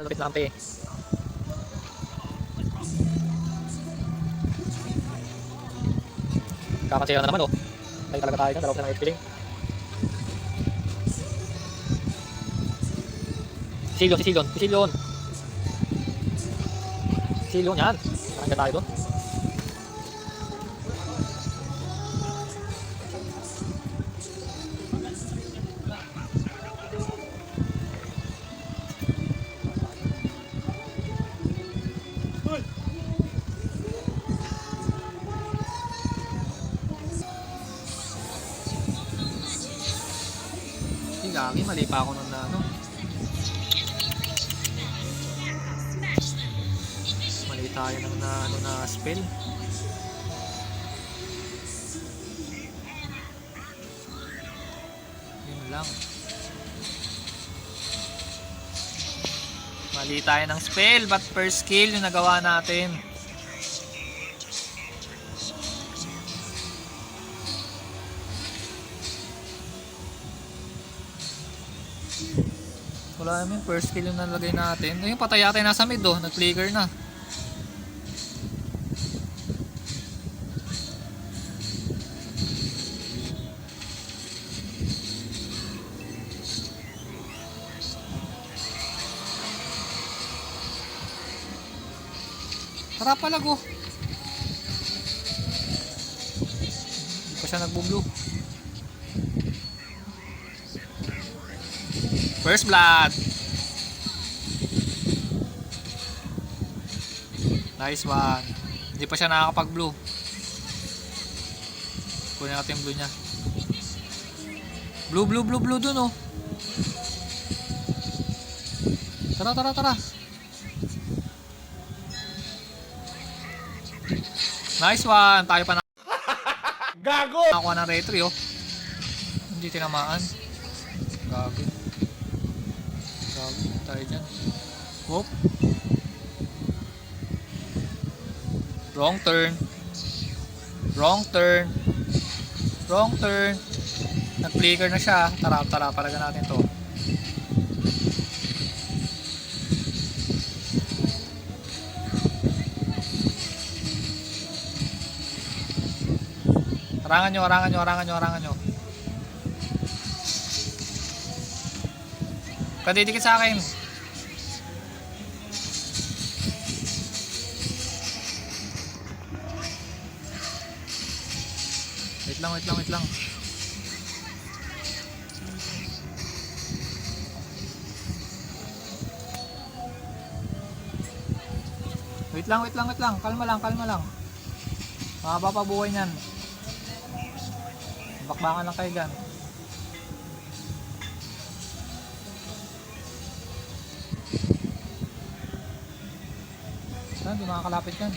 Malupit na kampi. Kakansayaw na naman oh. Ay talaga tayo dyan, dalawa sila ng HP-Link. Sisilyon. Sisilyon yan. Nakangga tayo doon. Gagi, mali pa ako nun na ano. Mali tayo ng na, ano, na spell. Yun lang. Mali tayo ng spell, but first skill yung nagawa natin. Wala naman, first kill yung nalagay natin. Ayun, patay yata yung nasa mid oh, nag-flicker na. Tara palag oh. Hindi pa siya nagbo-blue. First blood. Nice one. Hindi pa siya nakakapag-blue. Kunin natin yung blue niya. Blue dun oh. Tara. Nice one. Tayo pa na. Gago. Nakakuha ng retry oh. Hindi tinamaan. Gago tayo dyan. Whoop. Wrong turn. Nag-flicker na siya. Tara, palagan natin to. Arangan nyo. Kadidikit sa akin. Wait lang. Wait lang. Kalma lang. Mahaba pa buhay niyan. Bakbakan lang kayo dyan. Hindi makakalapit yan.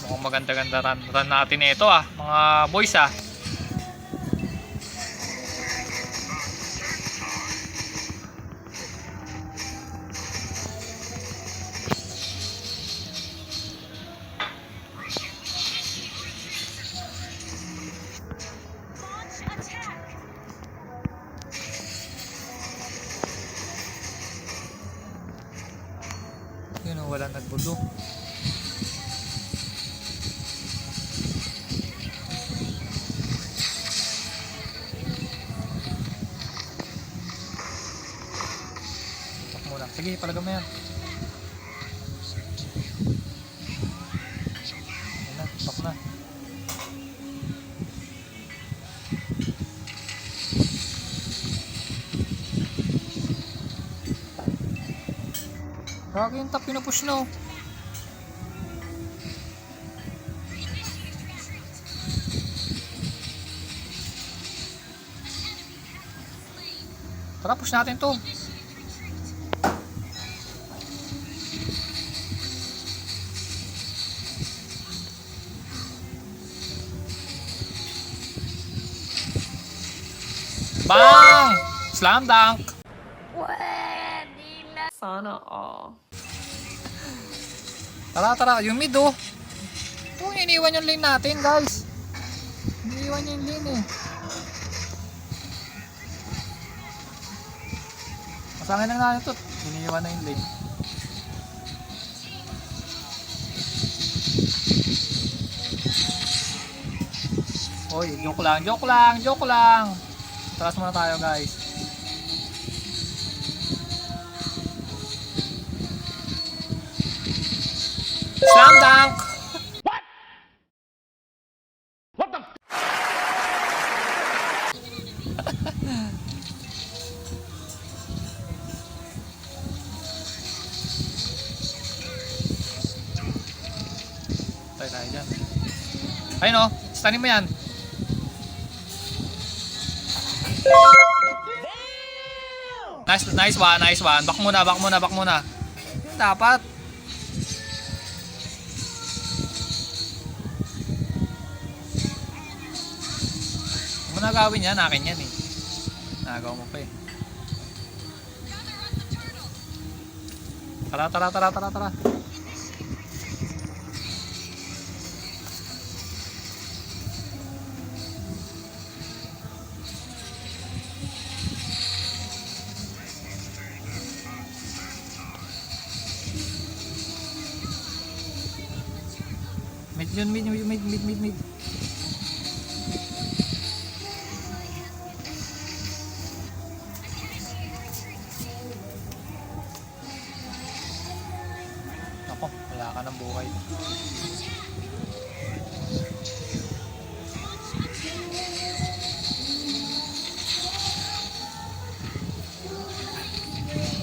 Mukhang maganda run natin ito ah, mga boys ah. Yun o, wala nagbulo. Tak muna. Sige, palagam na yan. Yan na, tak na. Kaya yung tap pinupush na oh. Tara, push natin to. Bang! Slam dunk! Sana all. Tara, yung mid oh. Ito, iniwan yung lane natin guys. Iniwan yung lane eh. Pangin lang natin ito. Iniiwan na yung lane. Oy, joke lang, joke lang, joke lang. Taras muna tayo guys. Slam dunk! Tayo dyan. Ayun o, stanin mo yan. Nice one, nice one. Back muna, back muna, back muna. Dapat. Huwag mo na gawin yan, akin yan eh. Nagawa mo pa eh. Tara, tara, tara, tara, tara. Mid yun, mid. Ako, wala ka ng buhay.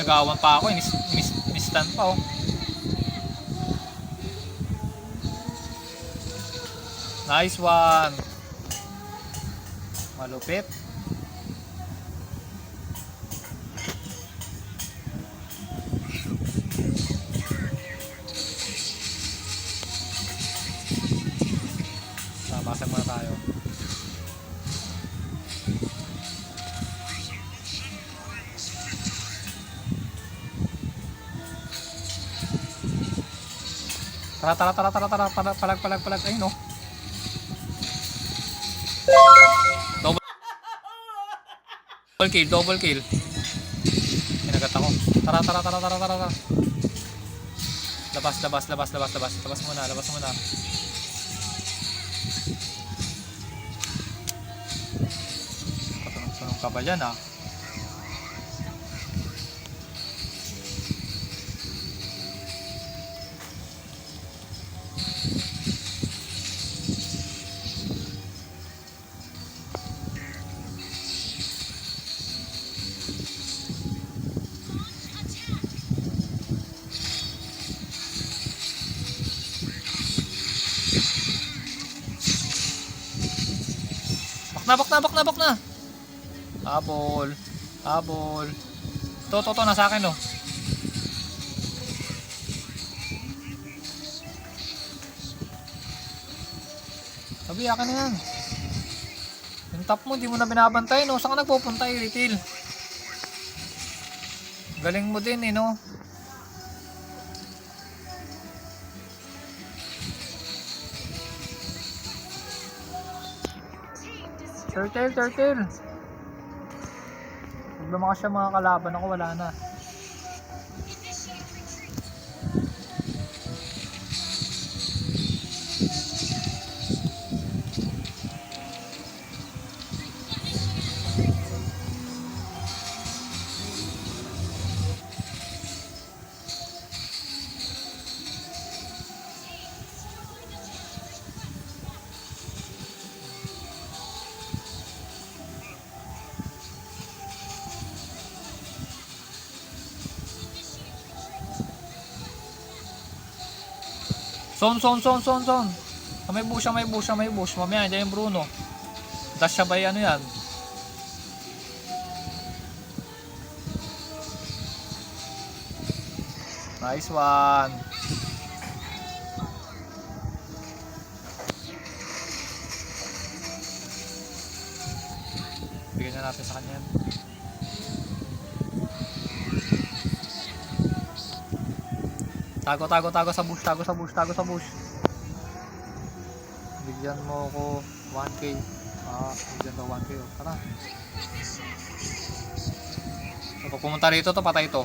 Nagawan pa ako, inistan pa oh. Nice one. Malupit. Basag muna tayo. Tara, palag. Ayun oh. Double kill. Kinagat ako. Tara. Labas muna. Patunong ka ba dyan ah? Bak na. Habol. To, nasa akin oh. Sabi, akin na yan. Yung top mo, di mo na binabantay no. Saan ka nagpupunta eh, Retail? Galing mo din eh no. Turtle. Pag lumakas siya mga kalaban ako, wala na. Zone. May bush. Mamaya, dyan yung Bruno. Dash siya ba ano yan? Nice one. Bigyan na natin sa kanya yan. Tago sa bush. Bigyan mo ako 1k. Bigyan daw 1k oh. Tara. Pag pumunta rito to, patay to.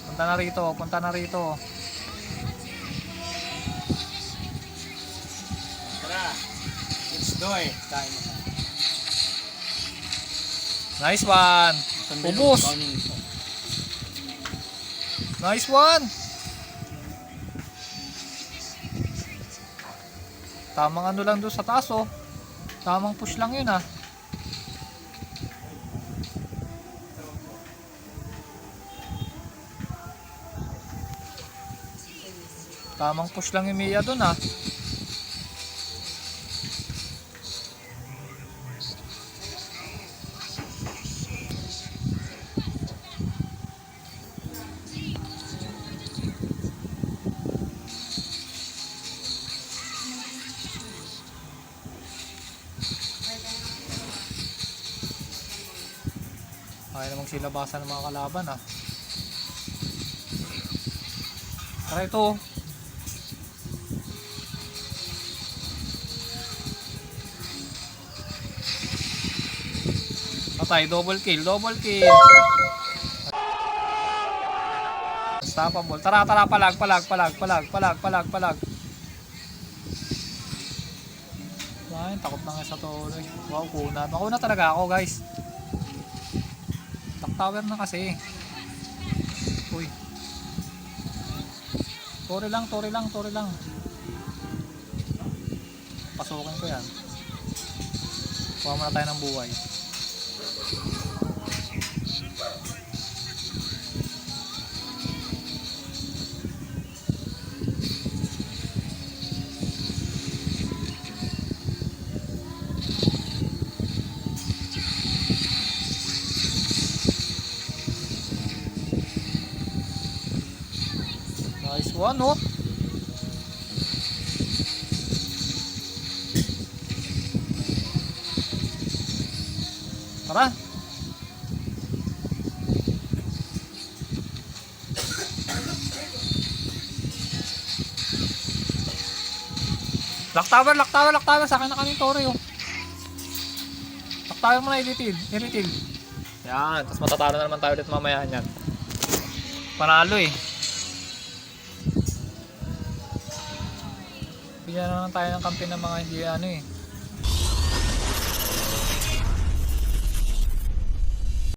Punta na rito, punta na rito. Tara. Let's do it. Tayo mo. Nice one. Ubus. Nice one. Tamang ano lang doon sa taas oh. Tamang push lang yun ah. Tamang push lang yung Mia doon ah. Kaya namang silabasan ng mga kalaban ah. Tara ito. Patay, double kill, double kill. Unstoppable. Tara, tara, palag. Ay, takot na nga sa to. Wow, kuna. Makuna talaga ako guys. Tower na kasi. Uy. Tori lang. Pasukin ko yan. Kuha muna tayo ng buhay. Nice one, oh. Tara. Lock tower. Sa akin na kaming Tore, oh. Lock tower mo na, ilitil. Yan. Tapos matatalo na naman tayo ulit mamaya yan. Panalo eh. Bigyan na lang tayo ng kampi ng mga hindi ano eh.